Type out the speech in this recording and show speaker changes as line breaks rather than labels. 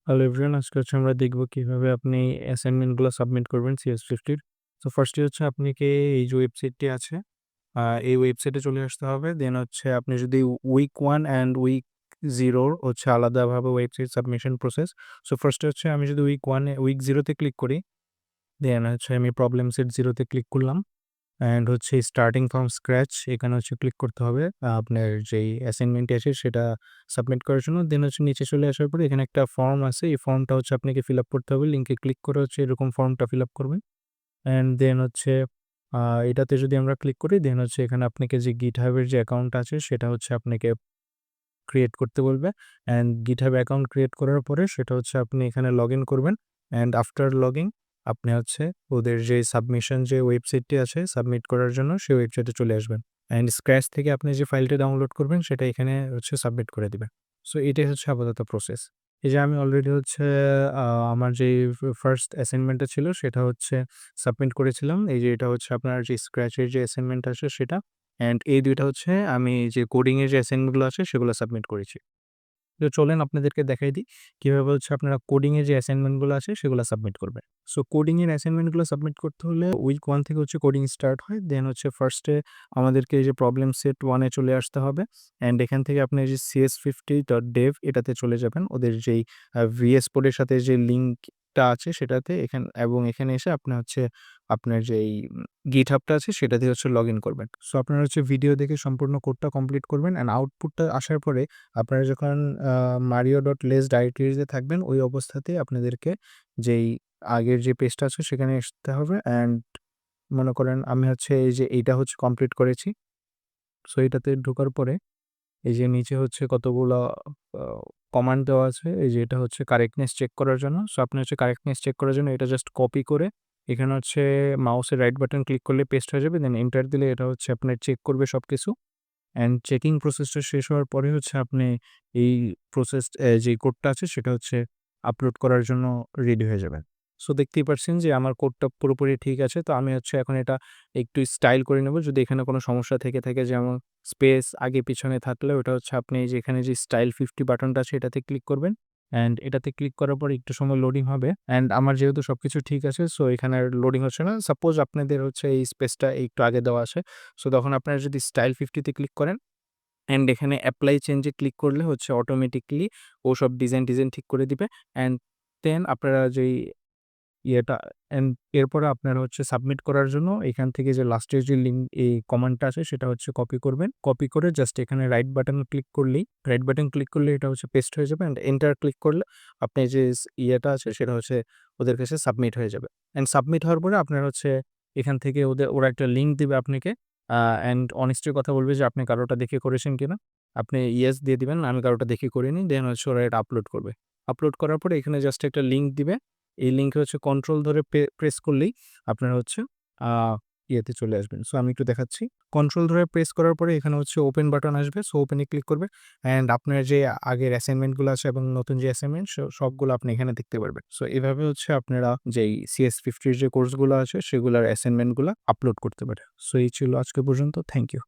Hello everyone, আজকে হচ্ছে আমরা দেখব কিভাবে আপনি অ্যাসাইনমেন্টগুলো সাবমিট করবেন CS50 র। তো ফার্স্টে হচ্ছে আপনাকে এই যে ওয়েবসাইটটি আছে, এই ওয়েবসাইটে চলে আসতে হবে। দেন হচ্ছে আপনি যদি উইক 1 অ্যান্ড উইক 0 র হচ্ছে আলাদাভাবে ওয়েবসাইট সাবমিশন প্রসেস। সো ফার্স্টে হচ্ছে আমি যদি উইক 0 তে ক্লিক করি, দেন হচ্ছে আমি প্রবলেম সেট 0 তে ক্লিক করলাম। অ্যান্ড হচ্ছে স্টার্টিং ফ্রম স্ক্র্যাচ এখানে হচ্ছে ক্লিক করতে হবে আপনার যেই অ্যাসাইনমেন্টটি আছে সেটা সাবমিট করার জন্য। দেন হচ্ছে নিচে চলে আসার পরে এখানে একটা ফর্ম আছে, এই ফর্মটা হচ্ছে আপনাকে ফিল আপ করতে হবে। লিঙ্কে ক্লিক করে হচ্ছে এরকম ফর্মটা ফিল আপ করবেন। অ্যান্ড দেন হচ্ছে এটাতে যদি আমরা ক্লিক করি, দেন হচ্ছে এখানে আপনাকে যে গিটহাবের যে অ্যাকাউন্ট আছে সেটা হচ্ছে আপনাকে ক্রিয়েট করতে বলবে। অ্যান্ড গিটহাব অ্যাকাউন্ট ক্রিয়েট করার পরে সেটা হচ্ছে আপনি এখানে লগ ইন করবেন। অ্যান্ড আফটার লগইন আপনি হচ্ছে ওদের যে সাবমিশন যে ওয়েবসাইটটি আছে সাবমিট করার জন্য সেই ওয়েবসাইটে চলে আসবেন। অ্যান্ড স্ক্র্যাচ থেকে আপনি যে ফাইলটা ডাউনলোড করবেন সেটা এখানে হচ্ছে সাবমিট করে দিবেন। সো এটাই হচ্ছে আপাতত প্রসেস। এই যে আমি অলরেডি হচ্ছে আ আমার যেই ফার্স্ট অ্যাসাইনমেন্টটা ছিল সেটা হচ্ছে সাবমিট করেছিলাম। এই যে এটা হচ্ছে আপনার যে স্ক্র্যাচের যে অ্যাসাইনমেন্ট আছে সেটা। অ্যান্ড এই ২ টা হচ্ছে আমি যে কোডিং এর যে অ্যাসাইনমেন্ট গুলো আছে সেগুলো সাবমিট করেছি। তো চলেন আপনাদেরকে দেখাই দিই কিভাবে হচ্ছে আপনারা কোডিং এর যে অ্যাসাইনমেন্ট গুলো আছে সেগুলো সাবমিট করবেন। সো কোডিং এর অ্যাসাইনমেন্ট গুলো সাবমিট করতে হলে উইক 1 থেকে হচ্ছে কোডিং স্টার্ট হয়। দেন হচ্ছে ফার্স্টে আমাদেরকে এই যে প্রবলেম সেট 1 এ চলে আসতে হবে। অ্যান্ড এখান থেকে আপনি এই যে CS50.dev এটাতে চলে যাবেন। ওদের যেই VS Code এর সাথে যে লিঙ্কটা আছে সেটাতে এবং এখানে এসে আপনি হচ্ছে আপনার যেই GitHub টা আছে সেটা দিয়ে হচ্ছে লগইন করবেন। সো আপনারা হচ্ছে ভিডিও দেখে সম্পূর্ণ কোডটা কমপ্লিট করবেন। অ্যান্ড আউটপুটটা আসার পরে আপনারা যখন mario.les ডাইরেক্টরিতে থাকবেন ওই অবস্থাতেই আপনাদেরকে যেই আগের যে পেজটা আছে সেখানে আসতে হবে। অ্যান্ড মনে করেন আমি হচ্ছে এই যে এইটা হচ্ছে কমপ্লিট করেছি। সো এটাতে ঢোকার পরে এই যে নিচে হচ্ছে কতগুলা আ কমান্ড দেওয়া আছে। এই যে এটা হচ্ছে কারেক্টনেস চেক করার জন্য। সো আপনি হচ্ছে কারেক্টনেস চেক করার জন্য এটা জাস্ট কপি করে এখানে হচ্ছে মাউসের রাইট বাটন ক্লিক করলে পেস্ট হয়ে যাবে। দেন এন্টার দিলে এটা হচ্ছে আপনার চেক করবে সবকিছু। অ্যান্ড চেকিং প্রসেসটা শেষ হওয়ার পরে হচ্ছে আপনি এই যে কোডটা আছে সেটা হচ্ছে আপলোড করার জন্য রেডি হয়ে যাবেন। সো দেখতেই পারছেন যে আমার কোডটা পুরোপুরি ঠিক আছে। তো আমি হচ্ছে এখন এটা একটু স্টাইল করে নেব। যদি এখানে কোনো সমস্যা থেকে থাকে, যেমন স্পেস আগে পিছনে থাকলে ওটা হচ্ছে আপনি এই যে এখানে যে স্টাইল 50 বাটনটা আছে এটাতে ক্লিক করবেন। অ্যান্ড এটাতে ক্লিক করার পর একটু সময় লোডিং হবে। অ্যান্ড আমার যেহেতু সবকিছু ঠিক আছে সো এখানে আর লোডিং হচ্ছে না। সাপোজ আপনাদের হচ্ছে এই স্পেসটা একটু আগে দেওয়া আছে। সো তখন আপনারা যদি স্টাইল 50 তে ক্লিক করেন অ্যান্ড এখানে এপ্লাই চেঞ্জ এ ক্লিক করলে হচ্ছে অটোমেটিক্যালি ও সব ডিজাইন ঠিক করে দিবে। অ্যান্ড দেন আপনারা যেই ইয়েটা অ্যান্ড এরপরে আপনারা হচ্ছে সাবমিট করার জন্য এখান থেকে যে লাস্টের যে এই কমান্ডটা আছে সেটা হচ্ছে কপি করবেন। কপি করে জাস্ট এখানে রাইট বাটন ক্লিক করলে এটা হচ্ছে পেস্ট হয়ে যাবে। অ্যান্ড এন্টার ক্লিক করলে আপনি যে ইয়েটা আছে সেটা হচ্ছে ওদের কাছে সাবমিট হয়ে যাবে। অ্যান্ড সাবমিট হওয়ার পরে আপনার হচ্ছে এখান থেকে ওরা একটা লিঙ্ক দিবে আপনাকে। অ্যান্ড অনেস্টির কথা বলবে যে আপনি কারোটা দেখে করেছেন কিনা। আপনি ইয়েস দিয়ে দিবেন, আমি কারোটা দেখে করিনি। দেন হচ্ছে ওরা এটা আপলোড করবে। আপলোড করার পরে এখানে জাস্ট একটা লিঙ্ক দিবে। এই লিঙ্কে হচ্ছে কন্ট্রোল ধরে প্রেস করলেই আপনারা হচ্ছে আ ইয়েতে চলে আসবেন। সো আমি একটু দেখাচ্ছি। কন্ট্রোল ধরে প্রেস করার পরে এখানে হচ্ছে ওপেন বাটন আসবে। সো ওপেন এ ক্লিক করবে। অ্যান্ড আপনার যে আগের অ্যাসাইনমেন্ট গুলো আছে এবং নতুন যে অ্যাসাইনমেন্ট সবগুলো আপনি এখানে দেখতে পারবেন। সো এভাবে হচ্ছে আপনারা যেই CS50 র যে কোর্সগুলো আছে সেগুলার অ্যাসাইনমেন্ট গুলা আপলোড করতে পারেন। সো এই ছিল আজকে পর্যন্ত। Thank you.